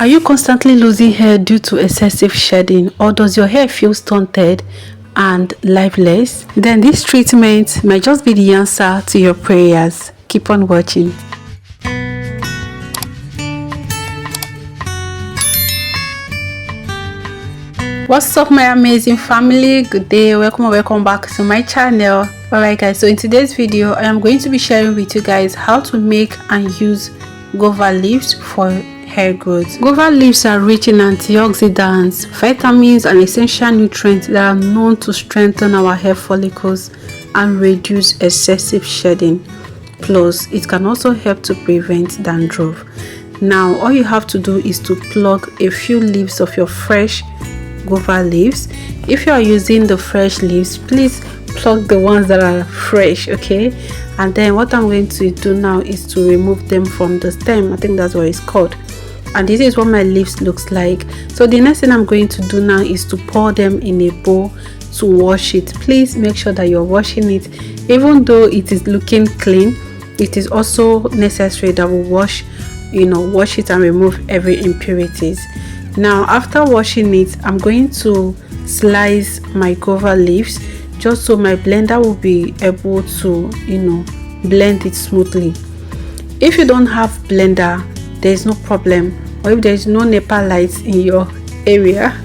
Are you constantly losing hair due to excessive shedding, or does your hair feel stunted and lifeless? Then this treatment might just be the answer to your prayers. Keep on watching. What's up, my amazing family? Good day, welcome or welcome back to my channel. Alright guys, so in today's video I am going to be sharing with you guys how to make and use guava leaves for hair growth. Guava leaves are rich in antioxidants, vitamins and essential nutrients that are known to strengthen our hair follicles and reduce excessive shedding. Plus it can also help to prevent dandruff. Now all you have to do is to pluck a few leaves of your fresh guava leaves. If you are using the fresh leaves, please pluck the ones that are fresh, okay? And then what I'm going to do now is to remove them from the stem. I think that's what it's called. And this is what my leaves looks like. So the next thing I'm going to do now is to pour them in a bowl to wash it. Please make sure that you're washing it. Even though it is looking clean, it is also necessary that we wash it and remove every impurities. Now after washing it, I'm going to slice my guava leaves just so my blender will be able to blend it smoothly. If you don't have blender, there is no problem, or if there is no NEPA lights in your area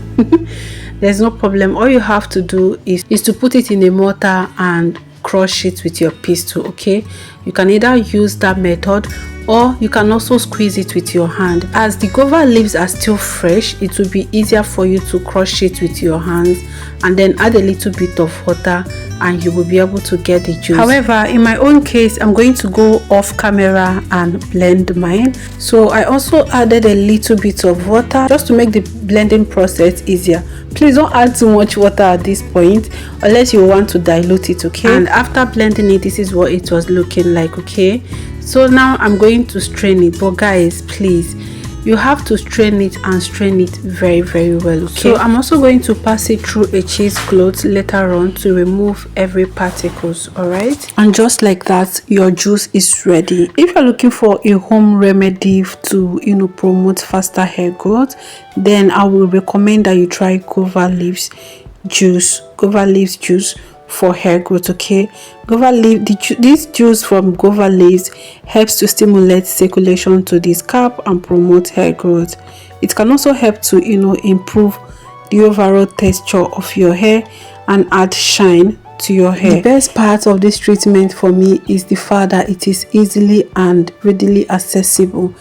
there's no problem. All you have to do is to put it in a mortar and crush it with your pestle, okay? You can either use that method or you can also squeeze it with your hand. As the guava leaves are still fresh, it will be easier for you to crush it with your hands and then add a little bit of water and you will be able to get the juice. However, in my own case, I'm going to go off camera and blend mine. So I also added a little bit of water just to make the blending process easier. Please don't add too much water at this point unless you want to dilute it, okay? And after blending it, this is what it was looking like, okay? So now I'm going to strain it, but guys, please, you have to strain it and strain it very well, okay? So I'm also going to pass it through a cheesecloth later on to remove every particles. All right, and just like that, your juice is ready. If you're looking for a home remedy to promote faster hair growth, then I will recommend that you try guava leaves juice for hair growth, okay? This juice from guava leaves helps to stimulate circulation to the scalp and promote hair growth. It can also help to improve the overall texture of your hair and add shine to your hair. The best part of this treatment for me is the fact that it is easily and readily accessible.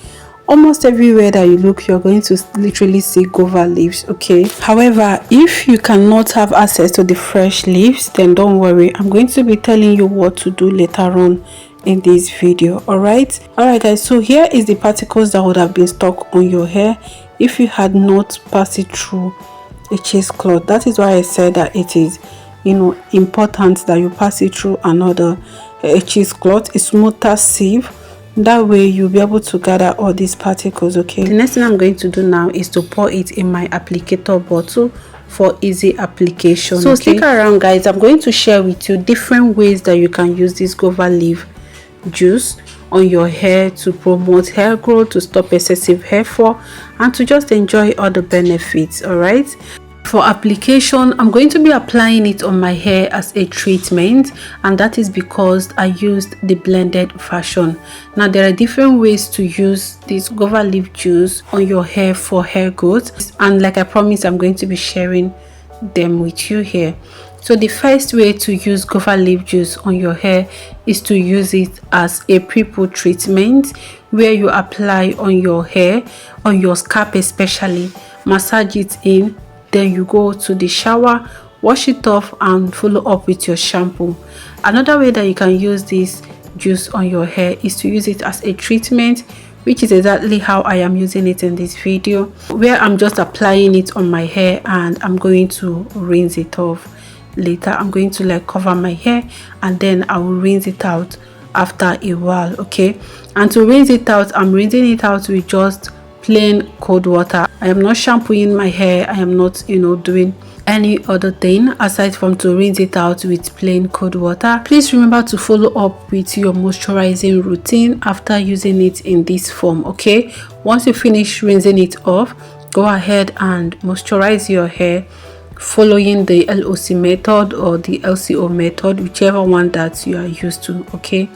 Almost everywhere that you look, you're going to literally see guava leaves, okay? However, if you cannot have access to the fresh leaves, then don't worry. I'm going to be telling you what to do later on in this video. All right guys, so here is the particles that would have been stuck on your hair if you had not passed it through a cheesecloth. That is why I said that it is important that you pass it through another cheesecloth, a smoother sieve. That way you'll be able to gather all these particles, okay? The next thing I'm going to do now is to pour it in my applicator bottle for easy application. So stick around guys, I'm going to share with you different ways that you can use this guava leaf juice on your hair to promote hair growth, to stop excessive hair fall, and to just enjoy all the benefits. All right, for application, I'm going to be applying it on my hair as a treatment, and that is because I used the blended version. Now there are different ways to use this guava leaf juice on your hair for hair growth, and like I promised, I'm going to be sharing them with you here. So the first way to use guava leaf juice on your hair is to use it as a pre-poo treatment, where you apply on your hair, on your scalp especially, massage it in, then you go to the shower, wash it off and follow up with your shampoo. Another way that you can use this juice on your hair is to use it as a treatment, which is exactly how I am using it in this video, where I'm just applying it on my hair and I'm going to rinse it off later. I'm going to cover my hair and then I will rinse it out after a while, okay? And to rinse it out, I'm rinsing it out with just plain cold water. I am not shampooing my hair. I am not doing any other thing aside from to rinse it out with plain cold water. Please remember to follow up with your moisturizing routine after using it in this form. Okay, once you finish rinsing it off, go ahead and moisturize your hair following the LOC method or the LCO method, whichever one that you are used to. Okay,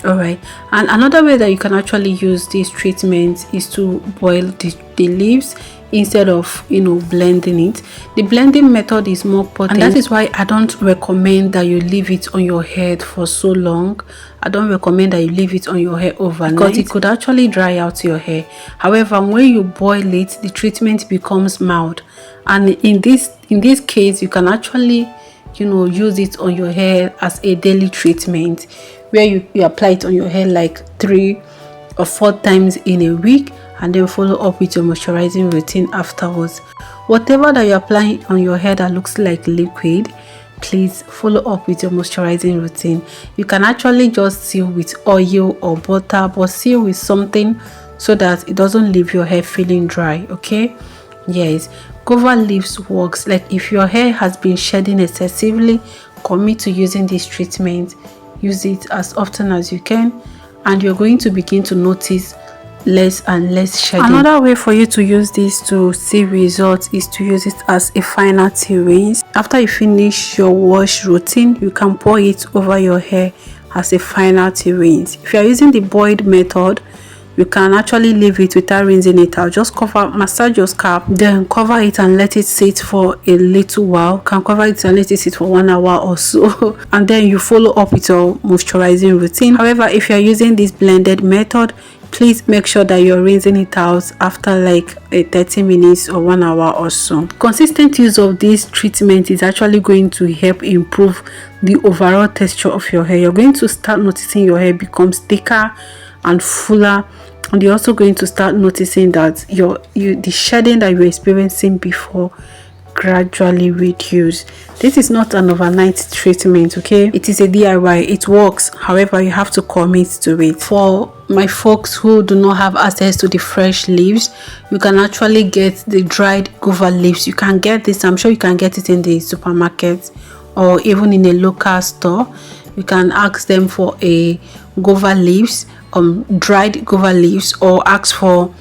all right. And another way that you can actually use this treatment is to boil the leaves instead of, you know, blending it. The blending method is more potent, and that is why I don't recommend that you leave it on your head for so long. I don't recommend that you leave it on your hair overnight because it could actually dry out your hair. However, when you boil it, the treatment becomes mild, and in this case you can actually, you know, use it on your hair as a daily treatment where you apply it on your hair like 3 or 4 times in a week, and then follow up with your moisturizing routine afterwards. Whatever that you're applying on your hair that looks like liquid, please follow up with your moisturizing routine. You can actually just seal with oil or butter, but seal with something so that it doesn't leave your hair feeling dry. Okay, yes, Guava leaves works. Like if your hair has been shedding excessively, commit to using this treatment. Use it as often as you can, and you're going to begin to notice less and less shedding. Another way for you to use this to see results is to use it as a final tea rinse. After you finish your wash routine, you can pour it over your hair as a final tea rinse. If you are using the boiled method, you can actually leave it without rinsing it out. Just massage your scalp, then cover it and let it sit for a little while. You can cover it and let it sit for 1 hour or so, and then you follow up with your moisturizing routine. However, if you are using this blended method, please make sure that you're rinsing it out after like 30 minutes or 1 hour or so. Consistent use of this treatment is actually going to help improve the overall texture of your hair. You're going to start noticing your hair becomes thicker and fuller, and you're also going to start noticing that the shedding that you were experiencing before gradually reduce. This is not an overnight treatment, okay? It is a DIY. It works, however you have to commit to it. For my folks who do not have access to the fresh leaves, you can actually get the dried guava leaves. You can get this, I'm sure you can get it in the supermarket or even in a local store. You can ask them for a guava leaves, dried guava leaves, or ask for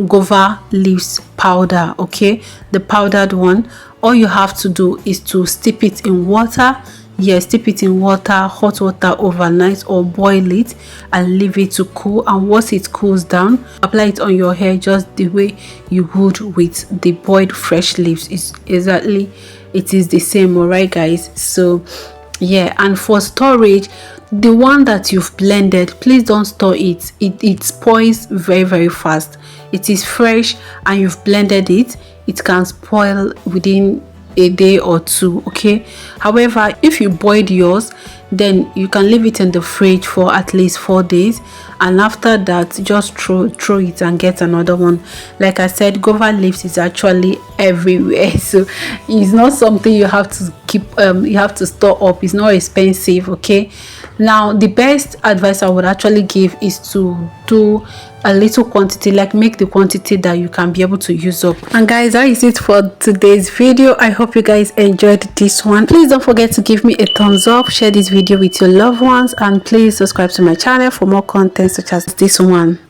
guava leaves powder. Okay, the powdered one. All you have to do is to steep it in water. Yes, steep it in water, hot water overnight, or boil it and leave it to cool. And once it cools down, apply it on your hair just the way you would with the boiled fresh leaves. It is the same. All right guys, so yeah. And for storage, the one that you've blended, please don't store it. It spoils very fast. It is fresh and you've blended it, it can spoil within a day or 2. Okay, however, if you boiled yours, then you can leave it in the fridge for at least 4 days, and after that just throw it and get another one. Like I said, guava leaves is actually everywhere, so it's not something you have to keep, you have to store up. It's not expensive. Okay, now the best advice I would actually give is to do a little quantity, like make the quantity that you can be able to use up. And guys, that is it for today's video. I hope you guys enjoyed this one. Please don't forget to give me a thumbs up, share this video with your loved ones, and please subscribe to my channel for more content such as this one.